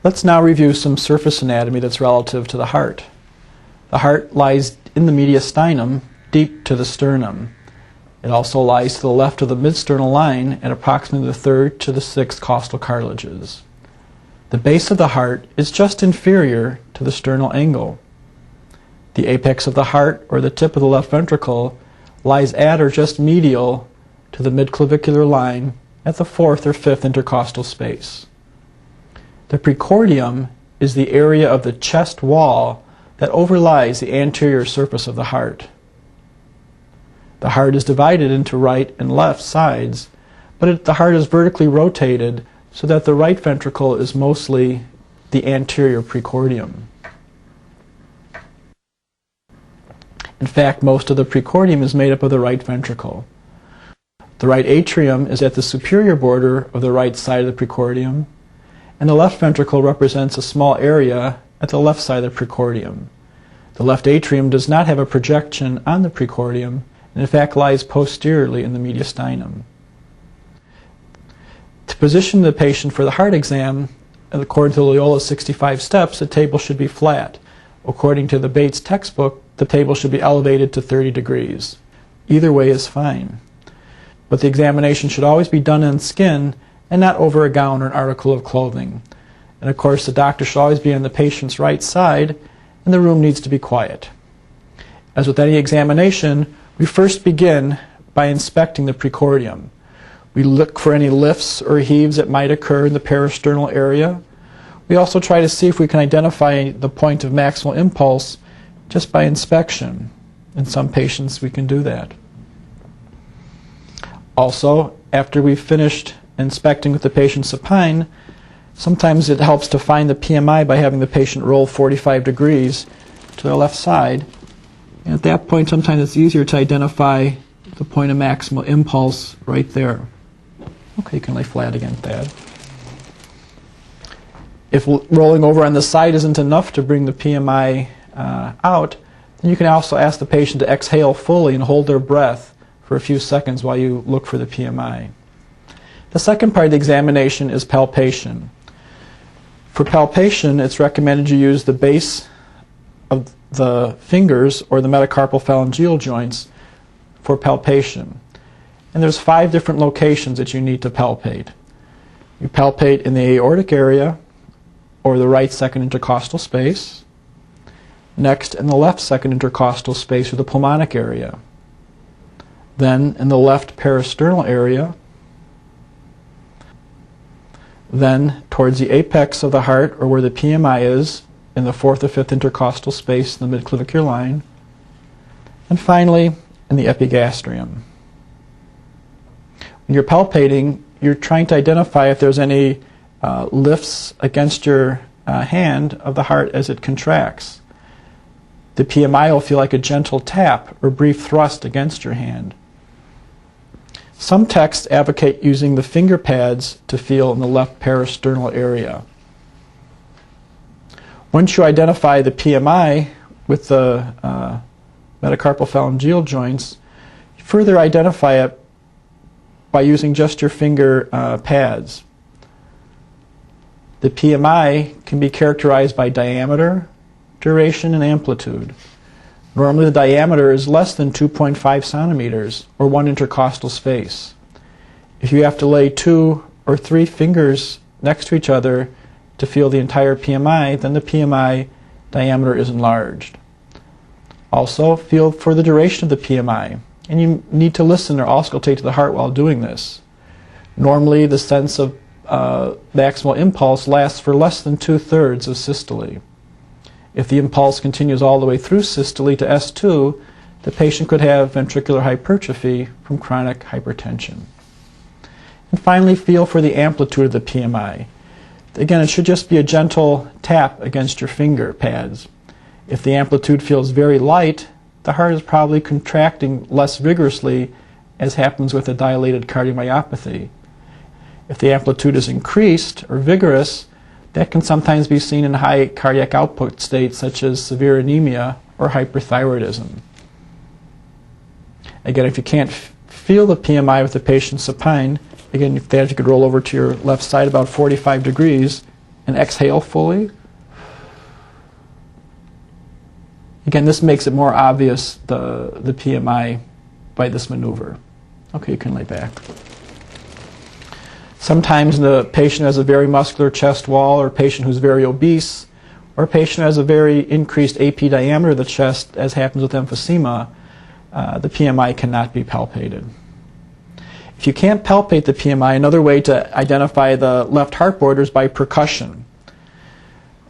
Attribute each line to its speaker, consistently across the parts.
Speaker 1: Let's now review some surface anatomy that's relative to the heart. The heart lies in the mediastinum, deep to the sternum. It also lies to the left of the midsternal line at approximately the 3rd to the 6th costal cartilages. The base of the heart is just inferior to the sternal angle. The apex of the heart, or the tip of the left ventricle, lies at or just medial to the midclavicular line at the 4th or 5th intercostal space. The precordium is the area of the chest wall that overlies the anterior surface of the heart. The heart is divided into right and left sides, but the heart is vertically rotated so that the right ventricle is mostly the anterior precordium. In fact, most of the precordium is made up of the right ventricle. The right atrium is at the superior border of the right side of the precordium, and the left ventricle represents a small area at the left side of the precordium. The left atrium does not have a projection on the precordium, and in fact lies posteriorly in the mediastinum. To position the patient for the heart exam, according to Loyola's 65 steps, the table should be flat. According to the Bates textbook, the table should be elevated to 30 degrees. Either way is fine. But the examination should always be done on skin and not over a gown or an article of clothing. And of course, the doctor should always be on the patient's right side, and the room needs to be quiet. As with any examination, we first begin by inspecting the precordium. We look for any lifts or heaves that might occur in the peristernal area. We also try to see if we can identify the point of maximal impulse just by inspection. In some patients, we can do that. Also, after we've finished inspecting with the patient supine, sometimes it helps to find the PMI by having the patient roll 45 degrees to their left side. And at that point, sometimes it's easier to identify the point of maximal impulse right there. Okay, you can lay flat again, Thad. If rolling over on the side isn't enough to bring the PMI out, then you can also ask the patient to exhale fully and hold their breath for a few seconds while you look for the PMI. The second part of the examination is palpation. For palpation, it's recommended you use the base of the fingers or the metacarpal phalangeal joints for palpation. And there's 5 different locations that you need to palpate. You palpate in the aortic area, or the right second intercostal space. Next, in the left second intercostal space, or the pulmonic area. Then, in the left peristernal area. Then, towards the apex of the heart, or where the PMI is, in the 4th or 5th intercostal space in the midclavicular line. And finally, in the epigastrium. When you're palpating, you're trying to identify if there's any lifts against your hand of the heart as it contracts. The PMI will feel like a gentle tap or brief thrust against your hand. Some texts advocate using the finger pads to feel in the left peristernal area. Once you identify the PMI with the metacarpal phalangeal joints, you further identify it by using just your finger pads. The PMI can be characterized by diameter, duration, and amplitude. Normally the diameter is less than 2.5 centimeters, or 1 intercostal space. If you have to lay 2 or 3 fingers next to each other to feel the entire PMI, then the PMI diameter is enlarged. Also, feel for the duration of the PMI, and you need to listen or auscultate to the heart while doing this. Normally, the sense of maximal impulse lasts for less than 2/3 of systole. If the impulse continues all the way through systole to S2, the patient could have ventricular hypertrophy from chronic hypertension. And finally, feel for the amplitude of the PMI. Again, it should just be a gentle tap against your finger pads. If the amplitude feels very light, the heart is probably contracting less vigorously, as happens with a dilated cardiomyopathy. If the amplitude is increased or vigorous, that can sometimes be seen in high cardiac output states such as severe anemia or hyperthyroidism. Again, if you can't feel the PMI with the patient supine, again, if you could roll over to your left side about 45 degrees and exhale fully. Again, this makes it more obvious, the PMI, by this maneuver. Okay, you can lay back. Sometimes the patient has a very muscular chest wall, or a patient who's very obese, or a patient has a very increased AP diameter of the chest, as happens with emphysema, the PMI cannot be palpated. If you can't palpate the PMI, another way to identify the left heart border is by percussion.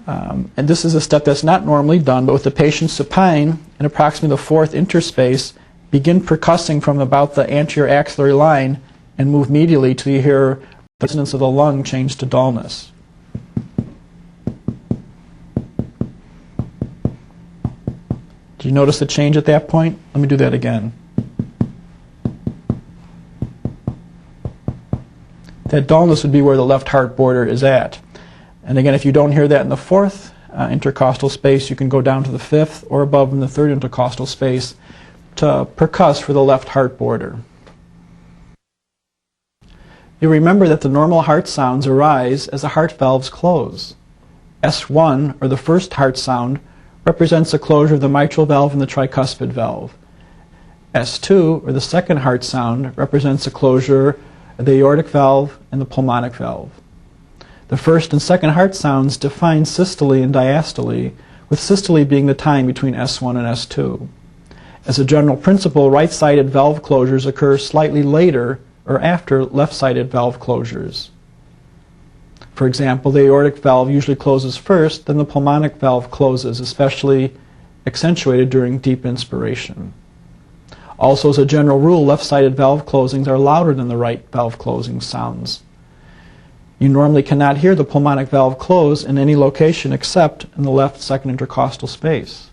Speaker 1: And this is a step that's not normally done, but with the patient supine in approximately the fourth interspace, begin percussing from about the anterior axillary line and move medially till you hear the resonance of the lung change to dullness. Do you notice the change at that point? Let me do that again. That dullness would be where the left heart border is at. And again, if you don't hear that in the fourth intercostal space, you can go down to the fifth or above in the third intercostal space to percuss for the left heart border. You remember that the normal heart sounds arise as the heart valves close. S1, or the first heart sound, represents the closure of the mitral valve and the tricuspid valve. S2, or the second heart sound, represents the closure of the aortic valve and the pulmonic valve. The first and second heart sounds define systole and diastole, with systole being the time between S1 and S2. As a general principle, right-sided valve closures occur slightly later or after left-sided valve closures. For example, the aortic valve usually closes first, then the pulmonic valve closes, especially accentuated during deep inspiration. Also, as a general rule, left-sided valve closings are louder than the right valve closing sounds. You normally cannot hear the pulmonic valve close in any location except in the left second intercostal space.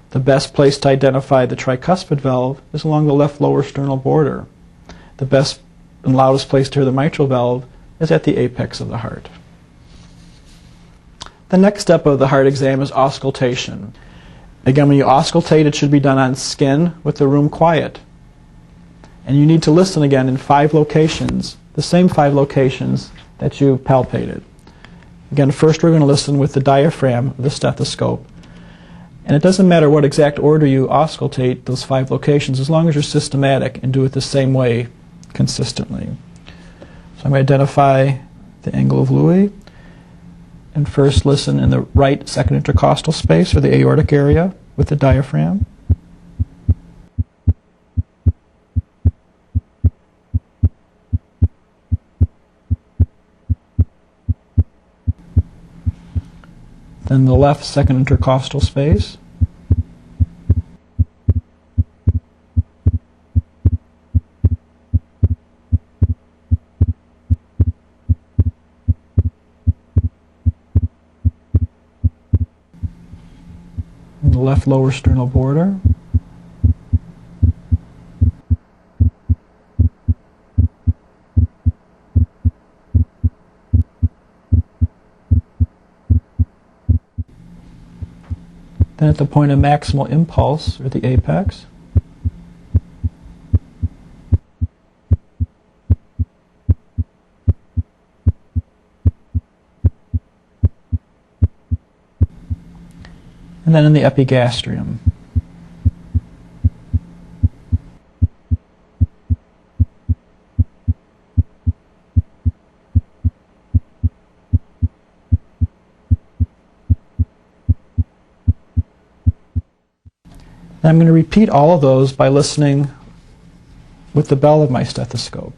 Speaker 1: The best place to identify the tricuspid valve is along the left lower sternal border. The best and loudest place to hear the mitral valve is at the apex of the heart. The next step of the heart exam is auscultation. Again, when you auscultate, it should be done on skin with the room quiet. And you need to listen again in 5 locations, the same 5 locations that you palpated. Again, first we're going to listen with the diaphragm of the stethoscope. And it doesn't matter what exact order you auscultate those 5 locations, as long as you're systematic and do it the same way consistently. So I'm going to identify the angle of Louis, and first listen in the right second intercostal space, or the aortic area, with the diaphragm. Then the left second intercostal space. And the left lower sternal border. Then at the point of maximal impulse, or the apex. And then in the epigastrium. And I'm going to repeat all of those by listening with the bell of my stethoscope.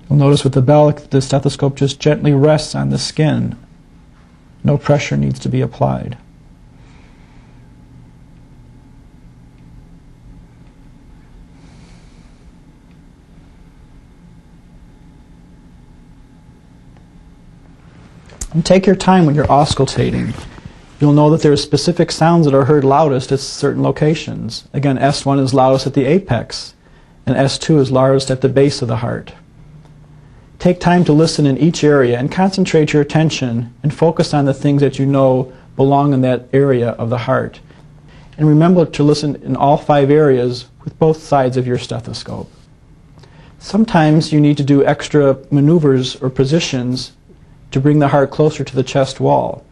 Speaker 1: You'll notice with the bell, the stethoscope just gently rests on the skin. No pressure needs to be applied. And take your time when you're auscultating. You'll know that there are specific sounds that are heard loudest at certain locations. Again, S1 is loudest at the apex, and S2 is loudest at the base of the heart. Take time to listen in each area and concentrate your attention and focus on the things that you know belong in that area of the heart. And remember to listen in all 5 areas with both sides of your stethoscope. Sometimes you need to do extra maneuvers or positions to bring the heart closer to the chest wall.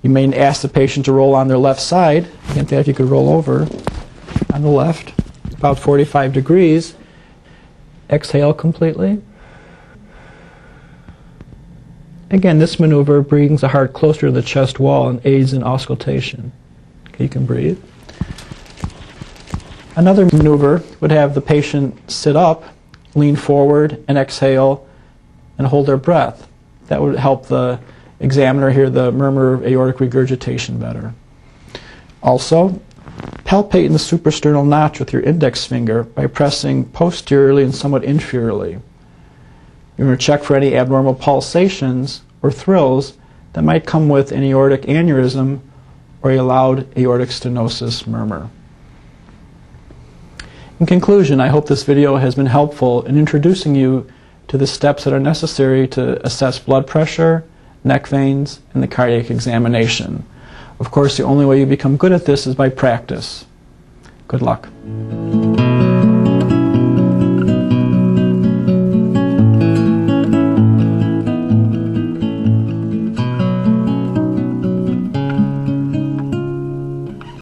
Speaker 1: You may ask the patient to roll on their left side. Again, if you could roll over on the left, about 45 degrees. Exhale completely. Again, this maneuver brings the heart closer to the chest wall and aids in auscultation. Okay, you can breathe. Another maneuver would have the patient sit up, lean forward, and exhale, and hold their breath. That would help the examiner hear the murmur of aortic regurgitation better. Also, palpate in the suprasternal notch with your index finger by pressing posteriorly and somewhat inferiorly. You're going to check for any abnormal pulsations or thrills that might come with an aortic aneurysm or a loud aortic stenosis murmur. In conclusion, I hope this video has been helpful in introducing you to the steps that are necessary to assess blood pressure, neck veins, and the cardiac examination. Of course, the only way you become good at this is by practice. Good luck.